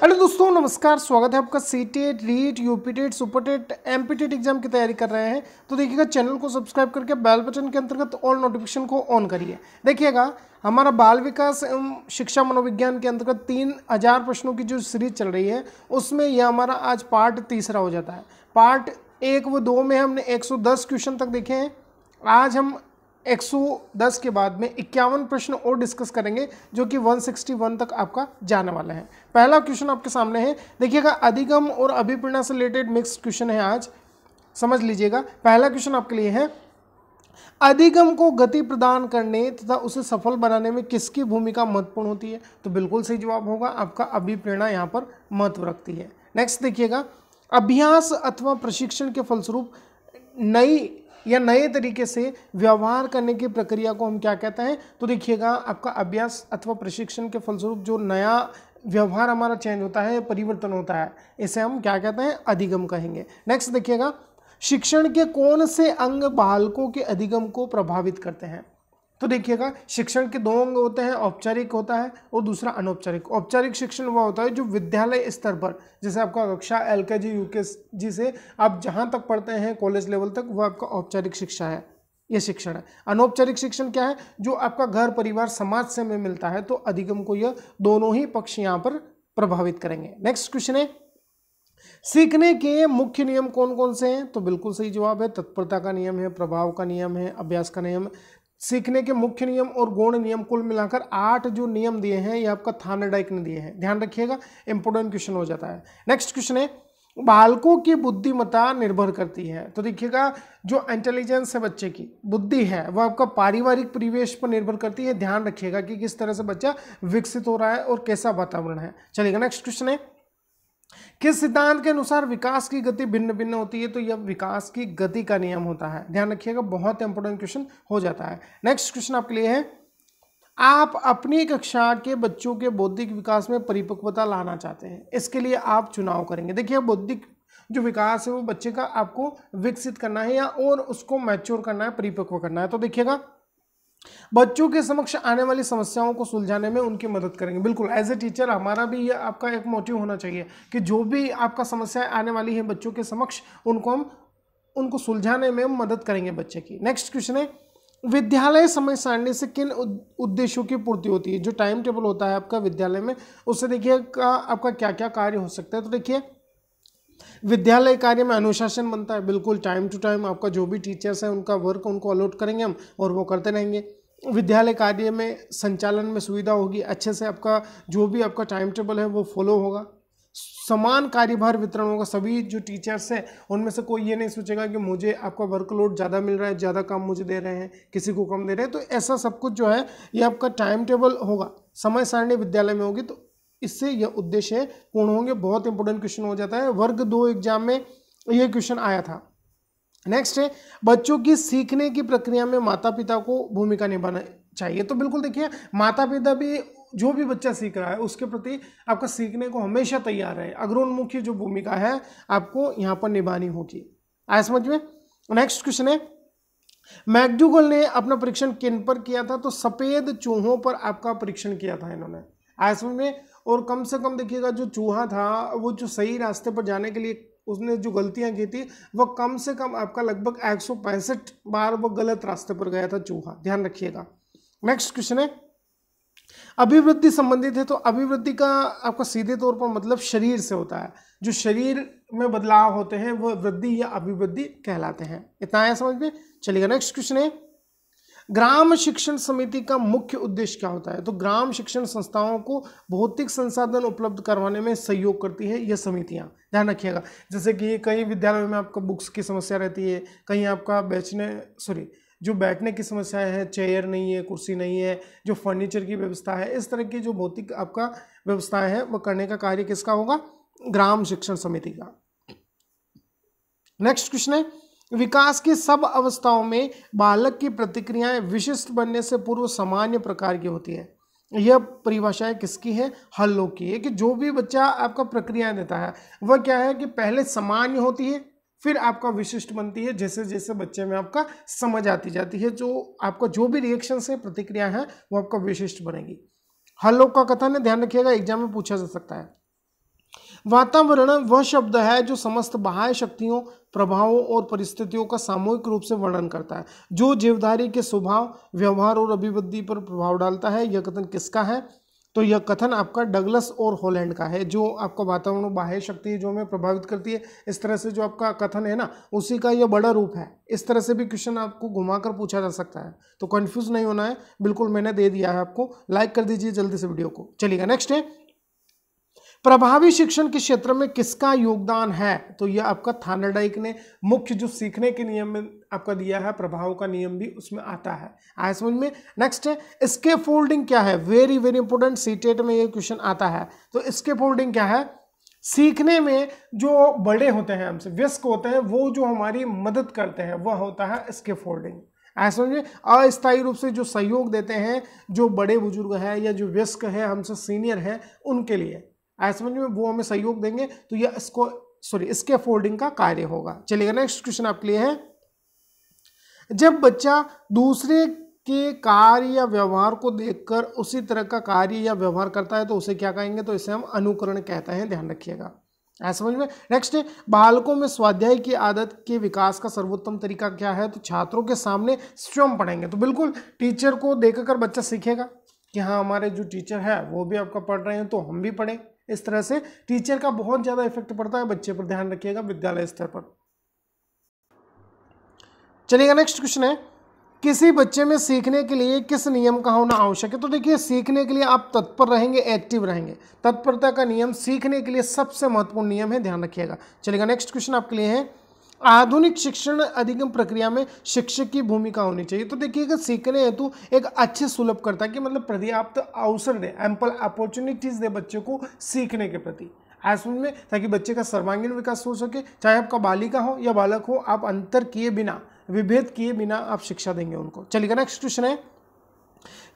Hello दोस्तों, नमस्कार। स्वागत है आपका CTET, REET, UPTET, SUPERTET, MPTET exam की तैयारी कर रहे हैं तो देखिएगा चैनल को सब्सक्राइब करके बेल बटन के अंतर्गत ऑल नोटिफिकेशन को ऑन करिए। देखिएगा हमारा बाल विकास एवं शिक्षा मनोविज्ञान के अंतर्गत 3000 प्रश्नों की जो सीरीज चल रही है उसमें यह हमारा आज पार्ट तीसरा हो जाता है। पार्ट 1 व 2 में हमने 110 क्वेश्चन तक देखे हैं। आज हम 110 के बाद में 51 प्रश्न और डिस्कस करेंगे जो कि 161 तक आपका जाने वाला है। पहला क्वेश्चन आपके सामने है, देखिएगा अधिगम और अभिप्रेरणा से रिलेटेड मिक्स्ड क्वेश्चन है। आज समझ लीजिएगा। पहला क्वेश्चन आपके लिए है, अधिगम को गति प्रदान करने तथा उसे सफल बनाने में किसकी भूमिका महत्वपूर्ण होती है? तो बिल्कुल सही जवाब होगा आपका अभिप्रेरणा यहाँ पर महत्व रखती है। नेक्स्ट देखिएगा, अभ्यास अथवा प्रशिक्षण के फलस्वरूप नए तरीके से व्यवहार करने की प्रक्रिया को हम क्या कहते हैं? तो देखिएगा आपका अभ्यास अथवा प्रशिक्षण के फलस्वरूप जो नया व्यवहार हमारा चेंज होता है, परिवर्तन होता है, इसे हम क्या कहते हैं? अधिगम कहेंगे। नेक्स्ट देखिएगा, शिक्षण के कौन से अंग बालकों के अधिगम को प्रभावित करते हैं? तो देखिएगा शिक्षण के 2 अंग होते हैं, औपचारिक होता है और दूसरा अनौपचारिक। औपचारिक शिक्षण वह होता है जो विद्यालय स्तर पर, जैसे आपका कक्षा LKG UKG से आप जहां तक पढ़ते हैं कॉलेज लेवल तक, वह आपका औपचारिक शिक्षा है, ये शिक्षण है। अनौपचारिक शिक्षण क्या है? जो आपका घर परिवार समाज से में मिलता है। तो अधिगम को यह दोनों ही पक्ष यहाँ पर प्रभावित करेंगे। नेक्स्ट क्वेश्चन है, सीखने के मुख्य नियम कौन कौन से हैं? तो बिल्कुल सही जवाब है, तत्परता का नियम है, प्रभाव का नियम है, अभ्यास का नियम है। सीखने के मुख्य नियम और गौण नियम कुल मिलाकर 8 जो नियम दिए हैं ये आपका थार्नडाइक ने दिए हैं। ध्यान रखिएगा, इंपोर्टेंट क्वेश्चन हो जाता है। नेक्स्ट क्वेश्चन है, बालकों की बुद्धिमत्ता निर्भर करती है। तो देखिएगा जो इंटेलिजेंस है, बच्चे की बुद्धि है, वह आपका पारिवारिक परिवेश पर निर्भर करती है। ध्यान रखिएगा कि किस तरह से बच्चा विकसित हो रहा है और कैसा वातावरण है। चलिएगा नेक्स्ट क्वेश्चन है, किस सिद्धांत के अनुसार विकास की गति भिन्न भिन्न होती है? तो यह विकास की गति का नियम होता है। ध्यान रखिएगा, बहुत इंपॉर्टेंट क्वेश्चन हो जाता है। नेक्स्ट क्वेश्चन आपके लिए है, आप अपनी कक्षा के बच्चों के बौद्धिक विकास में परिपक्वता लाना चाहते हैं, इसके लिए आप चुनाव करेंगे। देखिए बौद्धिक जो विकास है वो बच्चे का आपको विकसित करना है या और उसको मैच्योर करना है, परिपक्व करना है। तो देखिएगा बच्चों के समक्ष आने वाली समस्याओं को सुलझाने में उनकी मदद करेंगे। बिल्कुल एज ए टीचर हमारा भी ये आपका एक मोटिव होना चाहिए कि जो भी आपका समस्याएं आने वाली है बच्चों के समक्ष, उनको सुलझाने में मदद करेंगे बच्चे की। नेक्स्ट क्वेश्चन है, विद्यालय समय सारणी से किन उद्देश्यों की पूर्ति होती है? जो टाइम टेबल होता है आपका विद्यालय में, उससे देखिए आपका क्या क्या कार्य हो सकता है। तो देखिए विद्यालय कार्य में अनुशासन बनता है, बिल्कुल टाइम टू टाइम आपका जो भी टीचर्स हैं उनका वर्क उनको अलॉट करेंगे हम और वो करते रहेंगे। विद्यालय कार्य में संचालन में सुविधा होगी, अच्छे से आपका जो भी आपका टाइम टेबल है वो फॉलो होगा। समान कार्यभार वितरण होगा, सभी जो टीचर्स हैं उनमें से कोई ये नहीं सोचेगा कि मुझे आपका वर्कलोड ज़्यादा मिल रहा है, ज़्यादा काम मुझे दे रहे हैं, किसी को कम दे रहे हैं। तो ऐसा सब कुछ जो है ये आपका टाइम टेबल होगा, समय सारणी विद्यालय में होगी, तो इससे यह उद्देश्य पूर्ण होंगे। बहुत इंपॉर्टेंट क्वेश्चन हो जाता है, वर्ग 2 एग्जाम में यह क्वेश्चन आया था। नेक्स्ट है, बच्चों की सीखने की प्रक्रिया में माता पिता को भूमिका निभाना चाहिए। तो बिल्कुल देखिए माता पिता भी जो भी बच्चा सीख रहा है उसके प्रति आपका सीखने को हमेशा तैयार है, अग्रोन्मुखी जो भूमिका है आपको यहाँ पर निभानी होगी। आया समझ में? नेक्स्ट क्वेश्चन है, मैकडूगल ने अपना परीक्षण किन पर किया था? तो सफेद चूहों पर आपका परीक्षण किया था इन्होंने। आया समझ में? और कम से कम देखिएगा जो चूहा था वो जो सही रास्ते पर जाने के लिए उसने जो गलतियां की थी वह कम से कम आपका लगभग 165 बार वो गलत रास्ते पर गया था चूहा। ध्यान रखिएगा। नेक्स्ट क्वेश्चन है, अभिवृद्धि संबंधित है। तो अभिवृद्धि का आपका सीधे तौर पर मतलब शरीर से होता है, जो शरीर में बदलाव होते हैं वह वृद्धि या अभिवृद्धि कहलाते हैं। इतना आया समझ में? चलिएगा नेक्स्ट क्वेश्चन है, ग्राम शिक्षण समिति का मुख्य उद्देश्य क्या होता है? तो ग्राम शिक्षण संस्थाओं को भौतिक संसाधन उपलब्ध करवाने में सहयोग करती है ये समितियां। ध्यान रखिएगा, जैसे कि कई विद्यालयों में आपका बुक्स की समस्या रहती है, कहीं आपका जो बैठने की समस्याएं हैं, चेयर नहीं है, कुर्सी नहीं है, जो फर्नीचर की व्यवस्था है, इस तरह की जो भौतिक आपका व्यवस्थाएं है वह करने का कार्य किसका होगा? ग्राम शिक्षण समिति का। नेक्स्ट क्वेश्चन है, विकास की सब अवस्थाओं में बालक की प्रतिक्रियाएं विशिष्ट बनने से पूर्व सामान्य प्रकार की होती है। यह परिभाषाएं किसकी है? हल्लो की है, कि जो भी बच्चा आपका प्रक्रिया देता है वह क्या है कि पहले सामान्य होती है फिर आपका विशिष्ट बनती है, जैसे जैसे बच्चे में आपका समझ आती जाती है, जो आपका जो भी रिएक्शन है प्रतिक्रिया है वो आपका विशिष्ट बनेगी। हल्लो का कथन है, ध्यान रखिएगा एग्जाम में पूछा जा सकता है। वातावरण वह शब्द है जो समस्त बाह्य शक्तियों, प्रभावों और परिस्थितियों का सामूहिक रूप से वर्णन करता है, जो जीवधारी के स्वभाव, व्यवहार और अभिवृद्धि पर प्रभाव डालता है। यह कथन किसका है? तो यह कथन आपका डगलस और हॉलैंड का है। जो आपका वातावरण बाह्य शक्ति जो हमें प्रभावित करती है, इस तरह से जो आपका कथन है ना, उसी का यह बड़ा रूप है। इस तरह से भी क्वेश्चन आपको घुमाकर पूछा जा सकता है, तो कंफ्यूज नहीं होना है। बिल्कुल मैंने दे दिया है आपको, लाइक कर दीजिए जल्दी से वीडियो को। चलिएगा नेक्स्ट है, प्रभावी शिक्षण के क्षेत्र में किसका योगदान है? तो यह आपका थानरडाइक ने मुख्य जो सीखने के नियम में आपका दिया है, प्रभाव का नियम भी उसमें आता है। आया समझ में? नेक्स्ट है, स्कैफोल्डिंग क्या है? वेरी वेरी इंपॉर्टेंट, सीटेट में ये क्वेश्चन आता है। तो स्कैफोल्डिंग क्या है? सीखने में जो बड़े होते हैं, हमसे वयस्क होते हैं, वो जो हमारी मदद करते हैं, वह होता है स्कैफोल्डिंग। ऐसा समझिए, अस्थायी रूप से जो सहयोग देते हैं, जो बड़े बुजुर्ग है या जो वयस्क है, हमसे सीनियर है, उनके लिए ऐसा समझ में वो हमें सहयोग देंगे, तो यह स्कैफोल्डिंग का कार्य होगा। चलिएगा नेक्स्ट क्वेश्चन आपके लिए है, जब बच्चा दूसरे के कार्य या व्यवहार को देखकर उसी तरह का कार्य या व्यवहार करता है तो उसे क्या कहेंगे? तो इसे हम अनुकरण कहते हैं, ध्यान रखिएगा। ऐसा समझ में? नेक्स्ट है, बालकों में स्वाध्याय की आदत के विकास का सर्वोत्तम तरीका क्या है? तो छात्रों के सामने स्वयं पढ़ेंगे। तो बिल्कुल टीचर को देखकर बच्चा सीखेगा कि हाँ, हमारे जो टीचर है वो भी आपका पढ़ रहे हैं तो हम भी पढ़ें। इस तरह से टीचर का बहुत ज्यादा इफेक्ट पड़ता है बच्चे पर, ध्यान रखिएगा विद्यालय स्तर पर। चलिएगा नेक्स्ट क्वेश्चन है, किसी बच्चे में सीखने के लिए किस नियम का होना आवश्यक है? तो देखिए, सीखने के लिए आप तत्पर रहेंगे, एक्टिव रहेंगे। तत्परता का नियम सीखने के लिए सबसे महत्वपूर्ण नियम है, ध्यान रखिएगा। चलिएगा नेक्स्ट क्वेश्चन आपके लिए है, आधुनिक शिक्षण अधिगम प्रक्रिया में शिक्षक की भूमिका होनी चाहिए। तो देखिएगा, सीखने हेतु एक अच्छे सुलभ करता है कि मतलब पर्याप्त अवसर दे, एम्पल अपॉर्चुनिटीज दे बच्चे को सीखने के प्रति, ऐसा में, ताकि बच्चे का सर्वांगीण विकास हो सके। चाहे आपका बालिका हो या बालक हो, आप अंतर किए बिना, विभेद किए बिना आप शिक्षा देंगे उनको। चलिएगा नेक्स्ट क्वेश्चन है,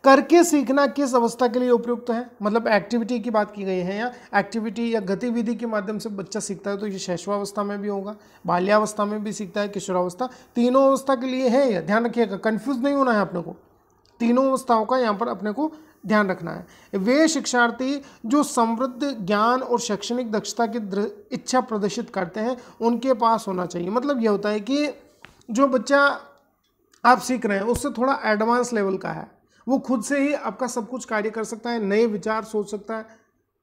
करके सीखना किस अवस्था के लिए उपयुक्त है? मतलब एक्टिविटी की बात की गई है, या एक्टिविटी या गतिविधि के माध्यम से बच्चा सीखता है, तो ये शैशवावस्था में भी होगा, बाल्यावस्था में भी सीखता है, किशोरावस्था, तीनों अवस्था के लिए है। यह ध्यान रखिएगा, कंफ्यूज नहीं होना है अपने को, तीनों अवस्थाओं का यहाँ पर अपने को ध्यान रखना है। वे शिक्षार्थी जो समृद्ध ज्ञान और शैक्षणिक दक्षता की इच्छा प्रदर्शित करते हैं, उनके पास होना चाहिए। मतलब यह होता है कि जो बच्चा आप सीख रहे हैं उससे थोड़ा एडवांस लेवल का है, वो खुद से ही आपका सब कुछ कार्य कर सकता है, नए विचार सोच सकता है,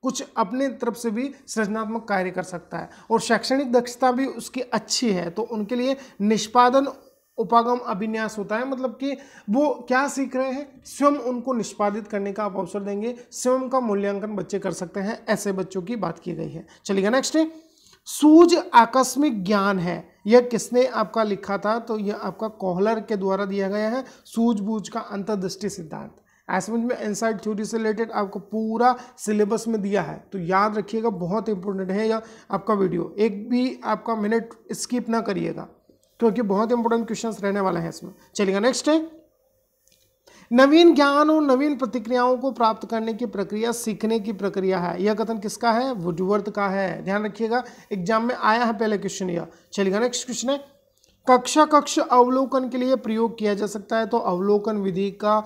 कुछ अपने तरफ से भी सृजनात्मक कार्य कर सकता है, और शैक्षणिक दक्षता भी उसकी अच्छी है, तो उनके लिए निष्पादन उपागम अभिन्यास होता है। मतलब कि वो क्या सीख रहे हैं, स्वयं उनको निष्पादित करने का आप अवसर देंगे, स्वयं का मूल्यांकन बच्चे कर सकते हैं, ऐसे बच्चों की बात की गई है। चलिएगा नेक्स्ट है, सूझ आकस्मिक ज्ञान है, यह किसने आपका लिखा था? तो यह आपका कोहलर के द्वारा दिया गया है, सूझबूझ का अंतर्दृष्टि सिद्धांत। ऐसे में इनसाइड थ्योरी से रिलेटेड आपको पूरा सिलेबस में दिया है, तो याद रखिएगा, बहुत इंपॉर्टेंट है यह आपका वीडियो, एक भी आपका मिनट स्किप ना करिएगा, क्योंकि बहुत इंपॉर्टेंट क्वेश्चंस रहने वाले हैं इसमें। चलिएगा नेक्स्ट है, नवीन ज्ञान और नवीन प्रतिक्रियाओं को प्राप्त करने की प्रक्रिया सीखने की प्रक्रिया है। यह कथन किसका है? वुडवर्थ का है, ध्यान रखिएगा, एग्जाम में आया है पहले क्वेश्चन यह। चलिएगा नेक्स्ट क्वेश्चन है, कक्ष अवलोकन के लिए प्रयोग किया जा सकता है। तो अवलोकन विधि का,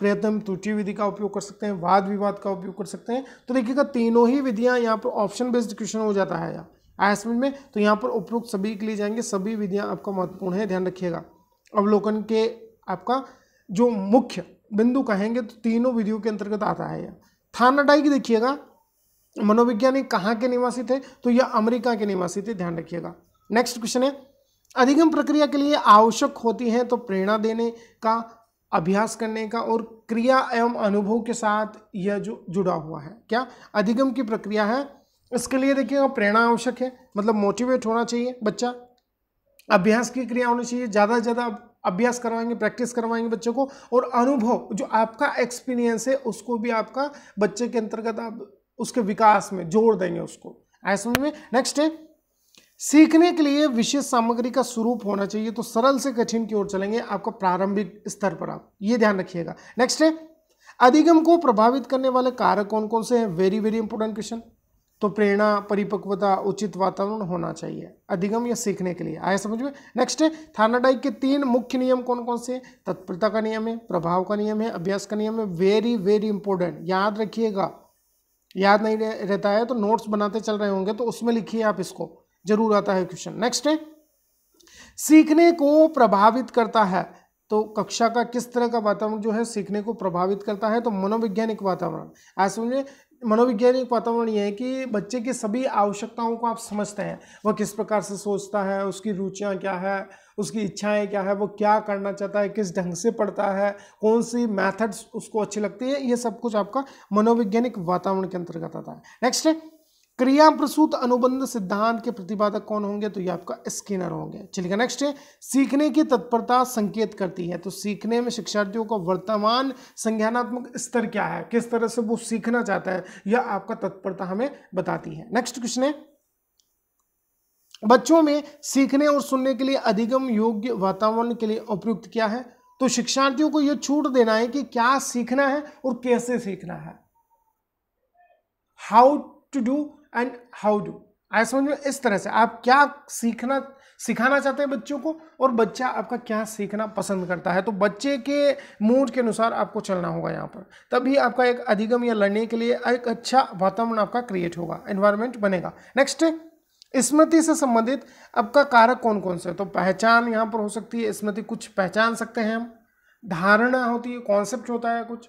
प्रयत्न त्रुटि विधि का उपयोग कर सकते हैं, वाद विवाद का उपयोग कर सकते हैं। तो देखिएगा, तीनों ही विधियां यहाँ पर ऑप्शन बेस्ड क्वेश्चन हो जाता है असाइनमेंट में, तो यहाँ पर उपयुक्त सभी के लिए जाएंगे, सभी विधियां आपका महत्वपूर्ण है, ध्यान रखिएगा। अवलोकन के आपका जो मुख्य बिंदु कहेंगे तो तीनों विधियों के अंतर्गत आता है यह। थानरडाइक देखिएगा, मनोवैज्ञानिक कहाँ के निवासी थे? तो यह अमेरिका के निवासी थे, ध्यान रखिएगा। नेक्स्ट क्वेश्चन है, अधिगम प्रक्रिया के लिए आवश्यक होती है तो प्रेरणा देने का, अभ्यास करने का और क्रिया एवं अनुभव के साथ यह जो जुड़ा हुआ है। क्या अधिगम की प्रक्रिया है? इसके लिए देखिएगा, प्रेरणा आवश्यक है, मतलब मोटिवेट होना चाहिए बच्चा, अभ्यास की क्रिया होनी चाहिए, ज़्यादा से ज़्यादा अभ्यास करवाएंगे, प्रैक्टिस करवाएंगे बच्चों को, और अनुभव जो आपका एक्सपीरियंस है उसको भी आपका बच्चे के अंतर्गत आप उसके विकास में जोड़ देंगे उसको, ऐसे में। नेक्स्ट है, सीखने के लिए विशेष सामग्री का स्वरूप होना चाहिए। तो सरल से कठिन की ओर चलेंगे आपका प्रारंभिक स्तर पर, आप ये ध्यान रखिएगा। नेक्स्ट है, अधिगम को प्रभावित करने वाले कारक कौन कौन से हैं? Very very important question. तो प्रेरणा, परिपक्वता, उचित वातावरण होना चाहिए अधिगम या सीखने के लिए, आया समझ में। नेक्स्ट है, थानरडाइक के 3 मुख्य नियम कौन कौन से हैं? तत्परता का नियम है, प्रभाव का नियम है, अभ्यास का नियम है। वेरी वेरी इंपॉर्टेंट, याद रखिएगा, याद नहीं रहता है तो नोट्स बनाते चल रहे होंगे तो उसमें लिखिए आप इसको, जरूर आता है क्वेश्चन। नेक्स्ट है, सीखने को प्रभावित करता है, तो कक्षा का किस तरह का वातावरण जो है सीखने को प्रभावित करता है, तो मनोवैज्ञानिक वातावरण। आज समझिए मनोवैज्ञानिक वातावरण ये है कि बच्चे की सभी आवश्यकताओं को आप समझते हैं, वह किस प्रकार से सोचता है, उसकी रुचियां क्या है, उसकी इच्छाएं क्या है, वो क्या करना चाहता है, किस ढंग से पढ़ता है, कौन सी मेथड्स उसको अच्छी लगती है, ये सब कुछ आपका मनोवैज्ञानिक वातावरण के अंतर्गत आता है। नेक्स्ट है, क्रिया प्रसूत अनुबंध सिद्धांत के प्रतिपादक कौन होंगे, तो ये आपका स्किनर होंगे। चलिए नेक्स्ट है, सीखने की तत्परता संकेत करती है, तो सीखने में शिक्षार्थियों का वर्तमान संज्ञानात्मक स्तर क्या है, किस तरह से वो सीखना चाहता है, यह आपका तत्परता हमें बताती है। नेक्स्ट क्वेश्चन है, बच्चों में सीखने और सुनने के लिए अधिगम योग्य वातावरण के लिए उपयुक्त क्या है, तो शिक्षार्थियों को यह छूट देना है कि क्या सीखना है और कैसे सीखना है, how to do and how do. ऐसा समझ में, इस तरह से आप क्या सिखाना चाहते हैं बच्चों को और बच्चा आपका क्या सीखना पसंद करता है, तो बच्चे के मूड के अनुसार आपको चलना होगा यहाँ पर, तभी आपका एक अधिगम या लड़ने के लिए एक अच्छा वातावरण आपका क्रिएट होगा, एनवायरनमेंट बनेगा। नेक्स्ट, स्मृति से संबंधित आपका कारक कौन कौन से, तो पहचान यहाँ पर हो सकती है, स्मृति कुछ पहचान सकते हैं हम, धारणा होती है, कॉन्सेप्ट होता है कुछ,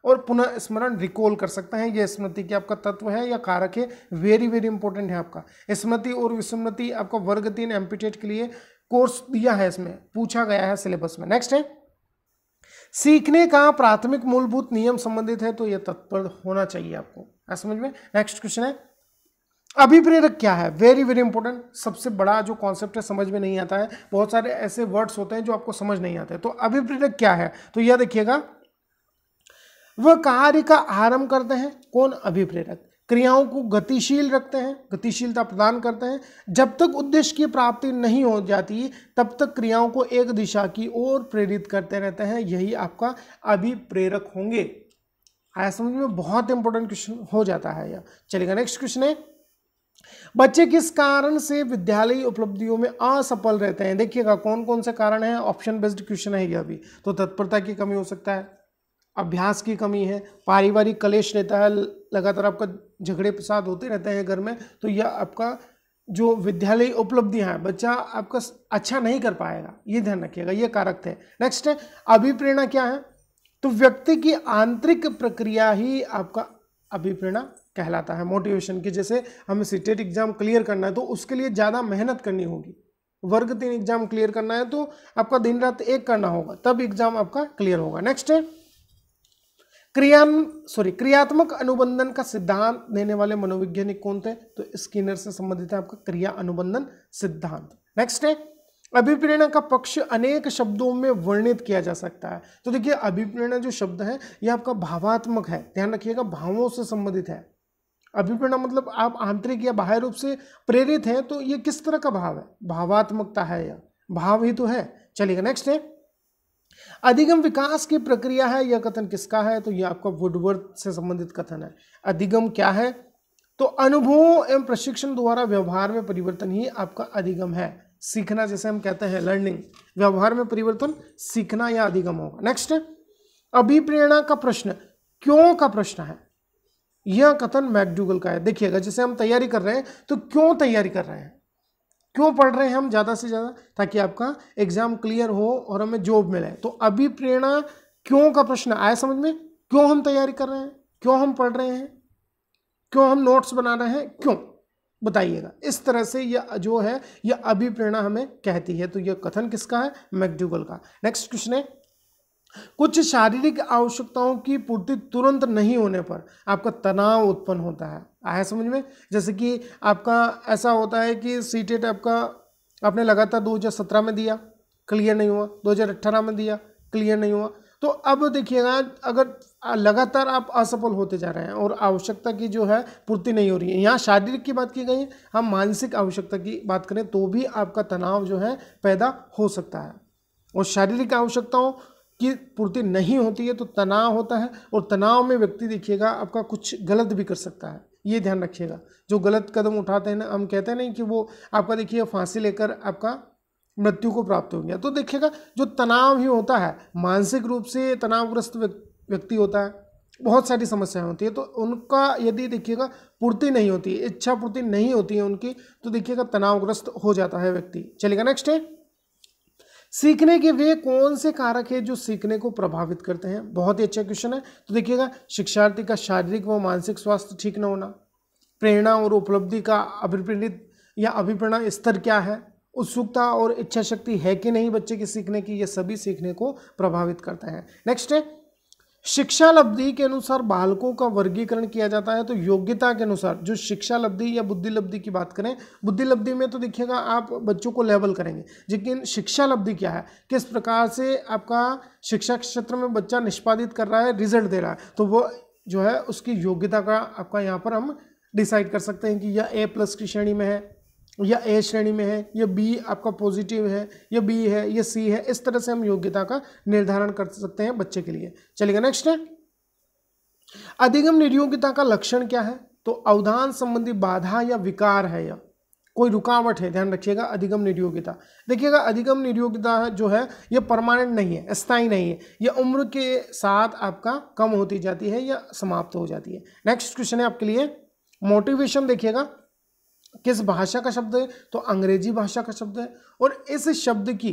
और पुनः स्मरण रिकॉल कर सकते हैं, ये स्मृति की आपका तत्व है या कारक है, वेरी वेरी इंपॉर्टेंट है आपका। स्मृति और विस्मृति आपका वर्ग 3 एमपीटेट के लिए कोर्स दिया है, इसमें पूछा गया है सिलेबस में। नेक्स्ट है, सीखने का प्राथमिक मूलभूत नियम संबंधित है, तो यह तत्पर होना चाहिए आपको, समझ में। नेक्स्ट क्वेश्चन है, अभिप्रेरक क्या है, वेरी वेरी इंपॉर्टेंट, सबसे बड़ा जो कॉन्सेप्ट है समझ में नहीं आता है, बहुत सारे ऐसे वर्ड्स होते हैं जो आपको समझ नहीं आते, तो अभिप्रेरक क्या है, तो यह देखिएगा, वह कार्य का आरंभ करते हैं, कौन, अभिप्रेरक, क्रियाओं को गतिशील रखते हैं, गतिशीलता प्रदान करते हैं, जब तक उद्देश्य की प्राप्ति नहीं हो जाती तब तक क्रियाओं को एक दिशा की ओर प्रेरित करते रहते हैं, यही आपका अभिप्रेरक होंगे। आया समझ में, बहुत इंपॉर्टेंट क्वेश्चन हो जाता है यह। चलेगा नेक्स्ट क्वेश्चन है, बच्चे किस कारण से विद्यालयी उपलब्धियों में असफल रहते हैं, देखिएगा कौन कौन से कारण है, ऑप्शन बेस्ड क्वेश्चन है यह भी, तो तत्परता की कमी हो सकता है, अभ्यास की कमी है, पारिवारिक कलेश रहता है, लगातार आपका झगड़े प्रसाद होते रहते हैं घर में, तो यह आपका जो विद्यालय उपलब्धियां हैं बच्चा आपका अच्छा नहीं कर पाएगा, ये ध्यान रखिएगा, ये कारक थे। नेक्स्ट है, अभिप्रेरणा क्या है, तो व्यक्ति की आंतरिक प्रक्रिया ही आपका अभिप्रेरणा कहलाता है, मोटिवेशन की। जैसे हमें सीटेट एग्जाम क्लियर करना है तो उसके लिए ज़्यादा मेहनत करनी होगी, वर्ग 3 एग्जाम क्लियर करना है तो आपका दिन रात एक करना होगा, तब एग्जाम आपका क्लियर होगा। नेक्स्ट है, क्रियात्मक अनुबंधन का सिद्धांत देने वाले मनोवैज्ञानिक कौन थे, तो स्किनर से संबंधित है आपका क्रिया अनुबंधन सिद्धांत। नेक्स्ट है, अभिप्रेरणा का पक्ष अनेक शब्दों में वर्णित किया जा सकता है, तो देखिए अभिप्रेरणा जो शब्द है यह आपका भावात्मक है, ध्यान रखिएगा, भावों से संबंधित है। अभिप्रेरणा मतलब आप आंतरिक या बाह्य रूप से प्रेरित हैं, तो ये किस तरह का भाव है, भावात्मकता है, यह भाव ही तो है। चलिए नेक्स्ट है, अधिगम विकास की प्रक्रिया है, यह कथन किसका है, तो यह आपका वुडवर्थ से संबंधित कथन है। अधिगम क्या है, तो अनुभव एवं प्रशिक्षण द्वारा व्यवहार में परिवर्तन ही आपका अधिगम है, सीखना जैसे हम कहते हैं लर्निंग, व्यवहार में परिवर्तन सीखना या अधिगम होगा। नेक्स्ट है, अभिप्रेरणा का प्रश्न क्यों का प्रश्न है, यह कथन मैकडूगल का है। देखिएगा जैसे हम तैयारी कर रहे हैं तो क्यों तैयारी कर रहे हैं, क्यों पढ़ रहे हैं हम ज़्यादा से ज़्यादा, ताकि आपका एग्जाम क्लियर हो और हमें जॉब मिले, तो अभिप्रेरणा क्यों का प्रश्न आया समझ में, क्यों हम तैयारी कर रहे हैं, क्यों हम पढ़ रहे हैं, क्यों हम नोट्स बना रहे हैं, क्यों बताइएगा। इस तरह से यह जो है यह अभिप्रेरणा हमें कहती है, तो यह कथन किसका है, मैकडूगल का। नेक्स्ट क्वेश्चन है, कुछ शारीरिक आवश्यकताओं की पूर्ति तुरंत नहीं होने पर आपका तनाव उत्पन्न होता है, आया समझ में। जैसे कि आपका ऐसा होता है कि सीटेट आपका आपने लगातार 2017 में दिया, क्लियर नहीं हुआ, 2018 में दिया, क्लियर नहीं हुआ, तो अब देखिएगा अगर लगातार आप असफल होते जा रहे हैं और आवश्यकता की जो है पूर्ति नहीं हो रही है, यहाँ शारीरिक की बात की गई है, हम मानसिक आवश्यकता की बात करें तो भी आपका तनाव जो है पैदा हो सकता है, और शारीरिक आवश्यकताओं की पूर्ति नहीं होती है तो तनाव होता है, और तनाव में व्यक्ति देखिएगा आपका कुछ गलत भी कर सकता है, ये ध्यान रखिएगा। जो गलत कदम उठाते हैं ना, हम कहते हैं नहीं कि वो आपका देखिए फांसी लेकर आपका मृत्यु को प्राप्त हो गया, तो देखिएगा जो तनाव ही होता है, मानसिक रूप से तनावग्रस्त व्यक्ति होता है, बहुत सारी समस्याएं होती है, तो उनका यदि देखिएगा पूर्ति नहीं होती है, इच्छा पूर्ति नहीं होती है उनकी, तो देखिएगा तनावग्रस्त हो जाता है व्यक्ति। चलिएगा नेक्स्ट है, सीखने के वे कौन से कारक है जो सीखने को प्रभावित करते हैं। बहुत ही अच्छा क्वेश्चन है। तो देखिएगा शिक्षार्थी का शारीरिक व मानसिक स्वास्थ्य ठीक न होना, प्रेरणा और उपलब्धि का अभिप्रेरित या अभिप्रेरणा स्तर क्या है, उत्सुकता और इच्छा शक्ति है कि नहीं बच्चे की सीखने की, ये सभी सीखने को प्रभावित करते हैं। नेक्स्ट है, शिक्षा लब्धि के अनुसार बालकों का वर्गीकरण किया जाता है। तो योग्यता के अनुसार जो शिक्षा लब्धि या बुद्धि लब्धि की बात करें, बुद्धि लब्धि में तो देखिएगा आप बच्चों को लेवल करेंगे, लेकिन शिक्षा लब्धि क्या है, किस प्रकार से आपका शिक्षा क्षेत्र में बच्चा निष्पादित कर रहा है, रिजल्ट दे रहा है, तो वो जो है उसकी योग्यता का आपका यहाँ पर हम डिसाइड कर सकते हैं कि यह A+ की श्रेणी में है, या A श्रेणी में है, या B आपका पॉजिटिव है, या B है, या C है। इस तरह से हम योग्यता का निर्धारण कर सकते हैं बच्चे के लिए। चलिएगा नेक्स्ट है, अधिगम निर्योग्यता का लक्षण क्या है। तो अवधान संबंधी बाधा या विकार है, या कोई रुकावट है, ध्यान रखिएगा। अधिगम निर्योग्यता, देखिएगा अधिगम निर्योग्यता जो है ये परमानेंट नहीं है, स्थायी नहीं है, यह उम्र के साथ आपका कम होती जाती है या समाप्त हो जाती है। नेक्स्ट क्वेश्चन है आपके लिए, मोटिवेशन देखिएगा किस भाषा का शब्द है, तो अंग्रेजी भाषा का शब्द है, और इस शब्द की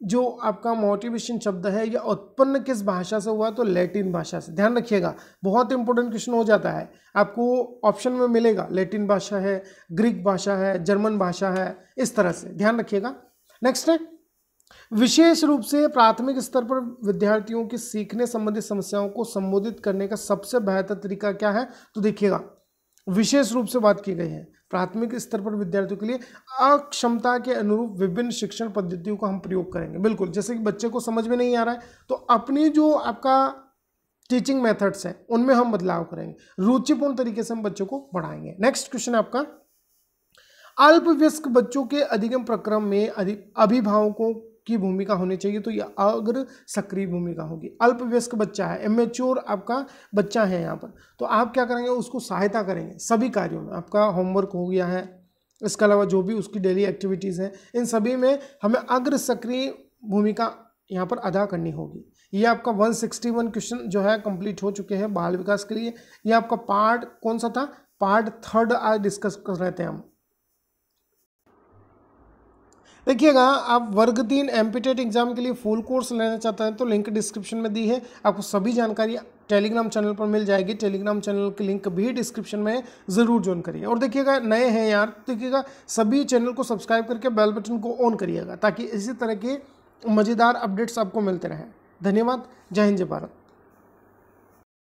जो आपका मोटिवेशन शब्द है यह उत्पन्न किस भाषा से हुआ, तो लैटिन भाषा से। ध्यान रखिएगा, बहुत इंपॉर्टेंट क्वेश्चन हो जाता है, आपको ऑप्शन में मिलेगा लैटिन भाषा है, ग्रीक भाषा है, जर्मन भाषा है, इस तरह से ध्यान रखिएगा। नेक्स्ट है, विशेष रूप से प्राथमिक स्तर पर विद्यार्थियों की सीखने संबंधी समस्याओं को संबोधित करने का सबसे बेहतर तरीका क्या है। तो देखिएगा विशेष रूप से बात की गई है, प्राथमिक स्तर पर विद्यार्थियों के लिए अक्षमता के अनुरूप विभिन्न शिक्षण पद्धतियों का हम प्रयोग करेंगे। बिल्कुल, जैसे कि बच्चे को समझ में नहीं आ रहा है तो अपनी जो आपका टीचिंग मेथड्स हैं उनमें हम बदलाव करेंगे, रुचिपूर्ण तरीके से हम बच्चों को पढ़ाएंगे। नेक्स्ट क्वेश्चन है आपका, अल्पवयस्क बच्चों के अधिगम प्रक्रम में अभिभावकों की भूमिका होनी चाहिए। तो यह अग्र सक्रिय भूमिका होगी। अल्पवयस्क बच्चा है, इमेच्योर आपका बच्चा है यहाँ पर, तो आप क्या करेंगे, उसको सहायता करेंगे सभी कार्यों में। आपका होमवर्क हो गया है, इसके अलावा जो भी उसकी डेली एक्टिविटीज़ हैं, इन सभी में हमें अग्र सक्रिय भूमिका यहाँ पर अदा करनी होगी। ये आपका 161 क्वेश्चन जो है कंप्लीट हो चुके हैं बाल विकास के लिए। ये आपका पार्ट कौन सा था, पार्ट 3 आज डिस्कस कर रहे थे हम। देखिएगा, आप वर्ग 3 एमपीटेट एग्जाम के लिए फुल कोर्स लेना चाहते हैं तो लिंक डिस्क्रिप्शन में दी है, आपको सभी जानकारी टेलीग्राम चैनल पर मिल जाएगी। टेलीग्राम चैनल की लिंक भी डिस्क्रिप्शन में ज़रूर ज्वाइन करिए। और देखिएगा नए हैं यार, देखिएगा सभी चैनल को सब्सक्राइब करके बेल बटन को ऑन करिएगा ताकि इसी तरह के मज़ेदार अपडेट्स आपको मिलते रहें। धन्यवाद। जय हिंद, जय भारत।